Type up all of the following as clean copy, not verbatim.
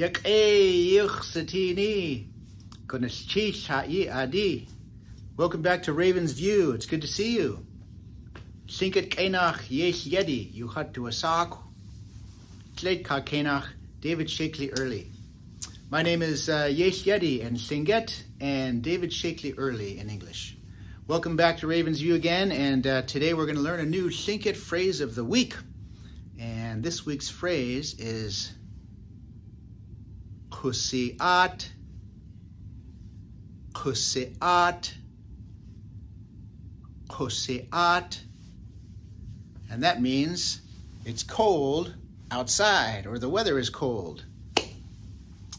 Yak-Athabascan. Gunalchéesh Yádi. Welcome back to Raven's View. It's good to see you. Tlingit Kenach Yéil Yuchat to Asak. Tlingit Kenach David Sheakley-Early. My name is Yádi in Tlingit and David Sheakley-Early in English. Welcome back to Raven's View again, and today we're going to learn a new Tlingit phrase of the week. And this week's phrase is ḵusi.áatʼ, ḵusi.áatʼ, ḵusi.áatʼ. And that means it's cold outside, or the weather is cold.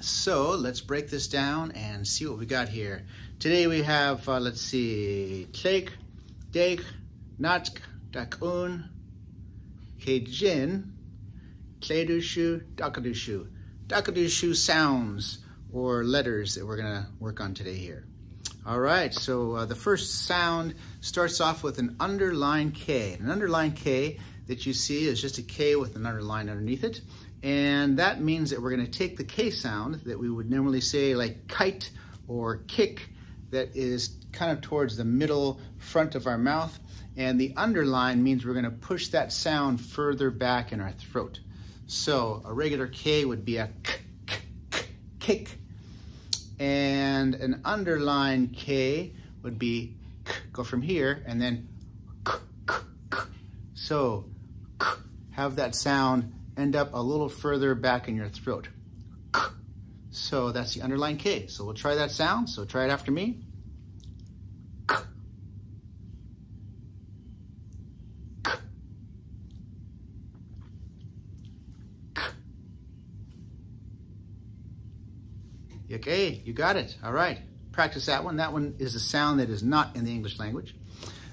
So let's break this down and see what we got here. Today we have, let's see, tlek, dek, natk, dakun, kejin, tledushu, dakadushu. Dakadushu sounds or letters that we're going to work on today here. All right, so the first sound starts off with an underlined K. An underlined K that you see is just a K with an underline underneath it. And that means that we're going to take the K sound that we would normally say like kite or kick, that is kind of towards the middle front of our mouth. And the underline means we're going to push that sound further back in our throat. So a regular K would be a k, k, k, kick. And an underlined K would be k, go from here, and then k, k, k. So k, have that sound end up a little further back in your throat. K. So that's the underlined K. So we'll try that sound. So try it after me. K. K. K. Okay, you got it. All right. Practice that one. That one is a sound that is not in the English language.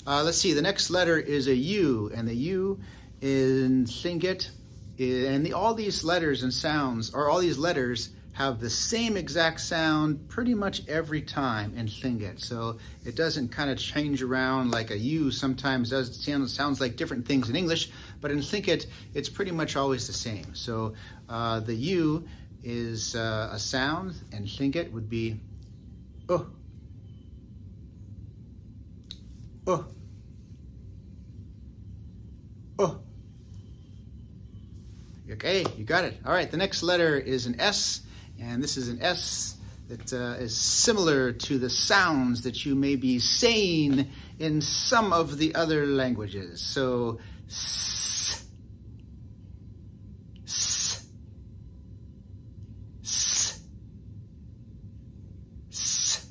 Let's see. The next letter is a U, and the U in Tlingit. And all these letters and sounds, or all these letters, have the same exact sound pretty much every time in Tlingit. So it doesn't kind of change around like a U sometimes does. Sounds like different things in English, but in Tlingit, it's pretty much always the same. So the U is a sound, and Tlingit would be oh, oh, oh. Okay, you got it. All right, the next letter is an S, and this is an S that is similar to the sounds that you may be saying in some of the other languages. So, S, S, S, S.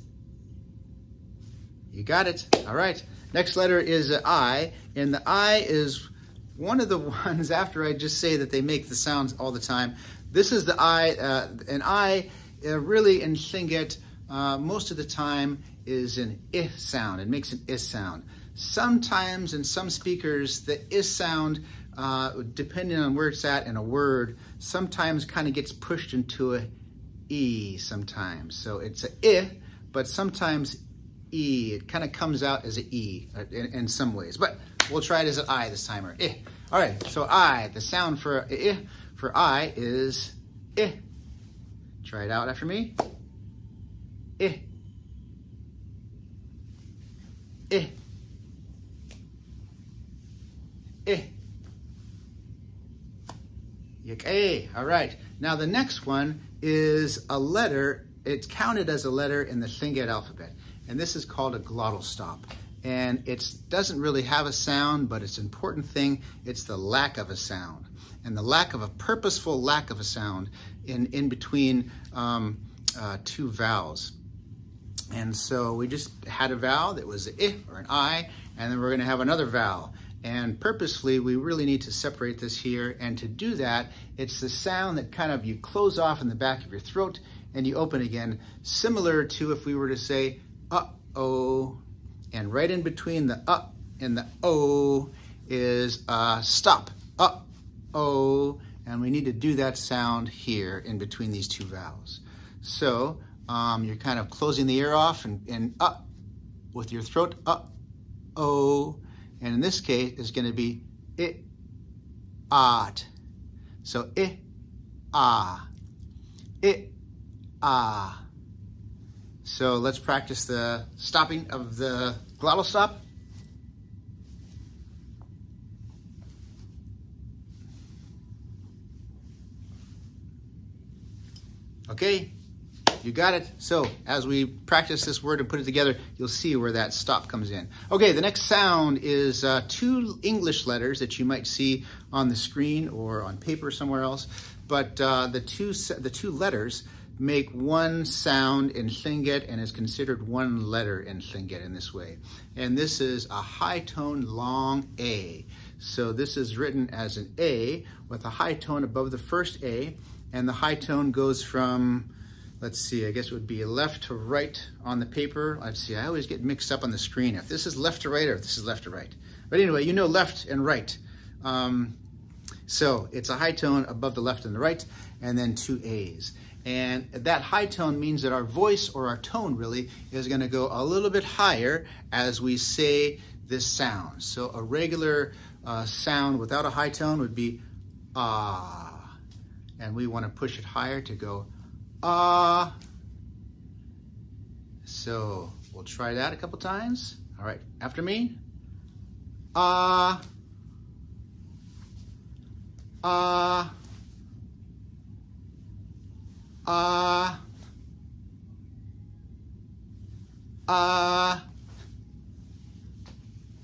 You got it. All right, next letter is an I, and the I is one of the ones after I just say that they make the sounds all the time. This is the I, and I really in Tlingit most of the time is an I sound. It makes an I sound. Sometimes in some speakers, the I sound, depending on where it's at in a word, sometimes kind of gets pushed into a E sometimes. So it's a I, but sometimes E. It kind of comes out as an E in some ways. But we'll try it as an I this time, or I. All right, so I, the sound for I is I. Try it out after me. I. I. I. Okay, all right. Now the next one is a letter. It's counted as a letter in the Tlingit alphabet, and this is called a glottal stop. And it doesn't really have a sound, but it's an important thing. It's the lack of a sound, and the lack of a purposeful lack of a sound in between two vowels. And so we just had a vowel that was an I or an I, and then we're going to have another vowel. And purposefully, we really need to separate this here. And to do that, it's the sound that kind of you close off in the back of your throat and you open again, similar to if we were to say uh-oh. And right in between the and the O is stop, uh-oh. And we need to do that sound here in between these two vowels. So you're kind of closing the ear off and with your throat, uh-oh. And in this case, it's going to be I-áatʼ. So I-ah, ah. So let's practice the stopping of the glottal stop. Okay, you got it. So as we practice this word and put it together, you'll see where that stop comes in. Okay, the next sound is two English letters that you might see on the screen or on paper somewhere else. But the two letters make one sound in Tlingit and is considered one letter in Tlingit in this way. And this is a high tone long A. So this is written as an A with a high tone above the first A. And the high tone goes from, let's see, I guess it would be left to right on the paper. Let's see, I always get mixed up on the screen if this is left to right or if this is left to right. But anyway, you know left and right. So it's a high tone above the left and the right, and then two A's. And that high tone means that our voice, or our tone really, is going to go a little bit higher as we say this sound. So a regular sound without a high tone would be ah. And we want to push it higher to go ah. So we'll try that a couple times. All right, after me. Ah. Ah. Ah. Ah.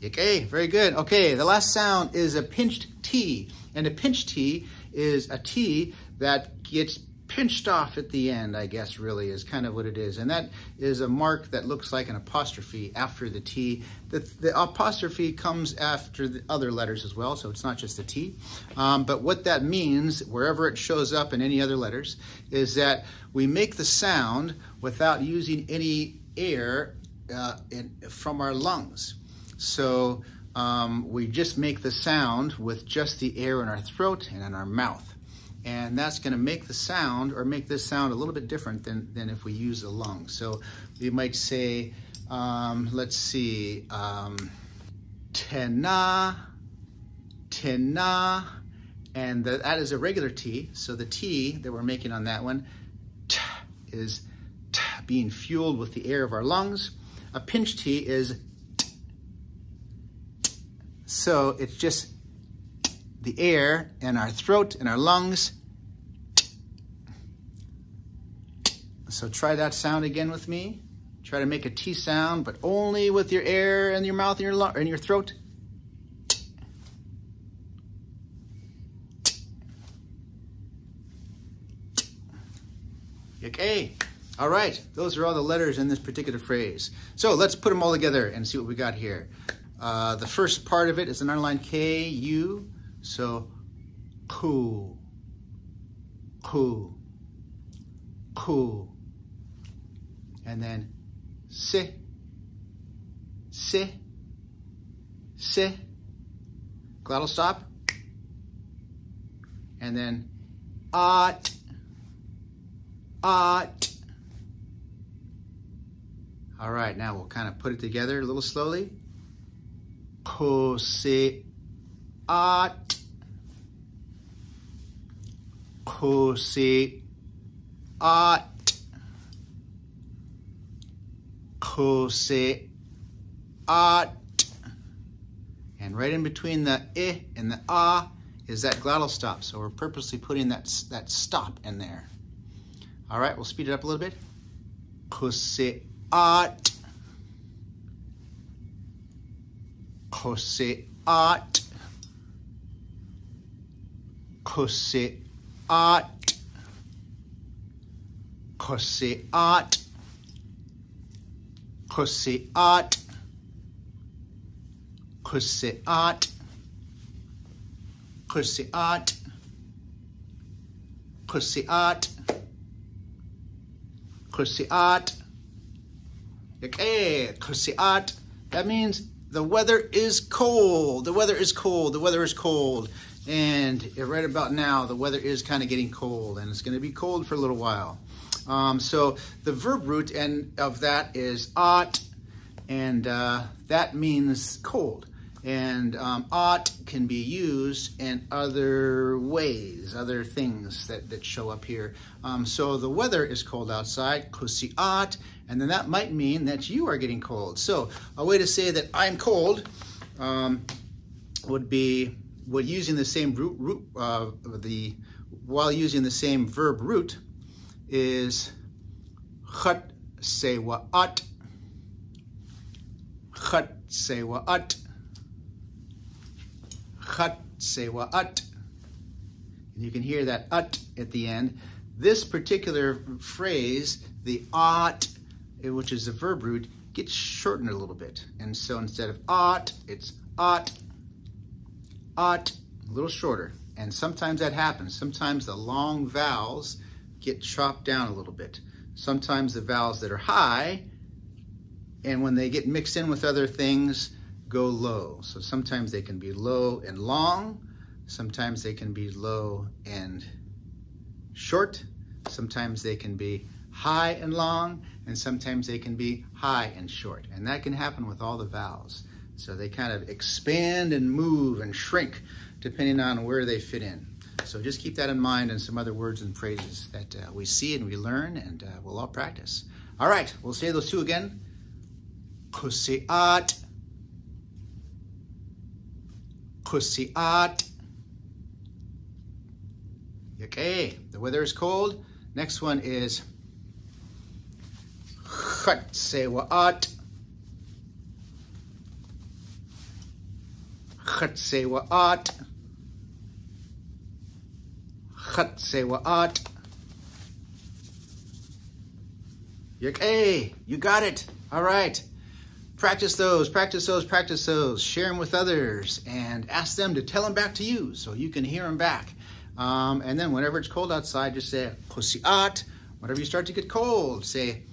Okay, very good. Okay, the last sound is a pinched T. And a pinched T is a T that gets pinched off at the end, I guess really is kind of what it is. And that is a mark that looks like an apostrophe after the T. The apostrophe comes after the other letters as well, so it's not just the T. But what that means, wherever it shows up in any other letters, is that we make the sound without using any air from our lungs. So we just make the sound with just the air in our throat and in our mouth. And that's going to make the sound, or make this sound a little bit different than if we use the lungs. So we might say, let's see, tena, tena, and that is a regular T. So the T that we're making on that one is being fueled with the air of our lungs. A pinch T is so it's just the air in our throat and our lungs. So try that sound again with me. Try to make a T sound, but only with your air in your mouth and your throat. Okay. All right. Those are all the letters in this particular phrase. So let's put them all together and see what we got here. The first part of it is an underlined K, U. So, ku, ku, ku. And then, si, si, si. Glottal stop. And then, áatʼ, áatʼ. All right, now we'll kind of put it together a little slowly. Khsi.áatʼ, khsi.áatʼ, khsi.áatʼ. And right in between the I and the ah is that glottal stop. So we're purposely putting that stop in there. All right, we'll speed it up a little bit. Khsi.áatʼ, khsi.áatʼ, khsi.áatʼ, khsi.áatʼ, khsi.áatʼ, khsi.áatʼ, khsi.áatʼ, khsi.áatʼ, khsi.áatʼ. Okay, khsi.áatʼ. That means the weather is cold. The weather is cold. The weather is cold. And right about now, the weather is kind of getting cold, and it's going to be cold for a little while. So the verb root of that is áatʼ, and that means cold. And áatʼ can be used in other ways, other things that show up here. So the weather is cold outside, ḵusi.áatʼ, and then that might mean that you are getting cold. So a way to say that I'm cold would be using the same while using the same verb root is khsi.áatʼ, khsi.áatʼ, khsi.áatʼ. And you can hear that "-at" at the end. This particular phrase, the "áatʼ," which is the verb root, gets shortened a little bit. And so instead of "áatʼ," it's "áatʼ," "áatʼ," a little shorter. And sometimes that happens. Sometimes the long vowels get chopped down a little bit. Sometimes the vowels that are high, and when they get mixed in with other things, go low. So sometimes they can be low and long. Sometimes they can be low and short. Sometimes they can be high and long, and sometimes they can be high and short. And that can happen with all the vowels. So they kind of expand and move and shrink depending on where they fit in. So just keep that in mind and some other words and phrases that we see and we learn, and we'll all practice. All right, we'll say those two again. ḵusi.áatʼ, ḵusi.áatʼ. Okay, the weather is cold. Next one is khsi.áatʼ, khsi.áatʼ, khsi.áatʼ. Okay, you got it. All right. Practice those, practice those, practice those. Share them with others and ask them to tell them back to you so you can hear them back. And then whenever it's cold outside, just say ḵusi.áatʼ. Whenever you start to get cold, say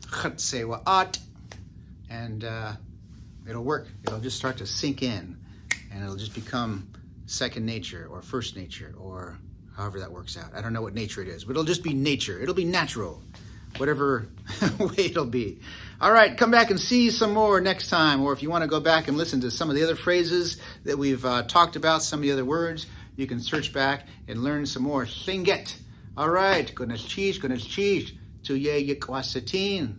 khsi.áatʼ. And it'll work. It'll just start to sink in, and it'll just become second nature or first nature, or however that works out. I don't know what nature it is, but it'll just be nature. It'll be natural, whatever way it'll be. All right, come back and see some more next time. Or if you want to go back and listen to some of the other phrases that we've talked about, some of the other words, you can search back and learn some more Tlingit. All right, Gunalchéesh, Gunalchéesh, to Yéil.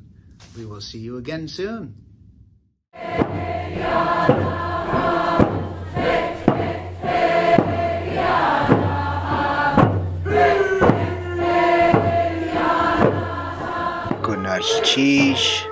We will see you again soon. Gunalchéesh.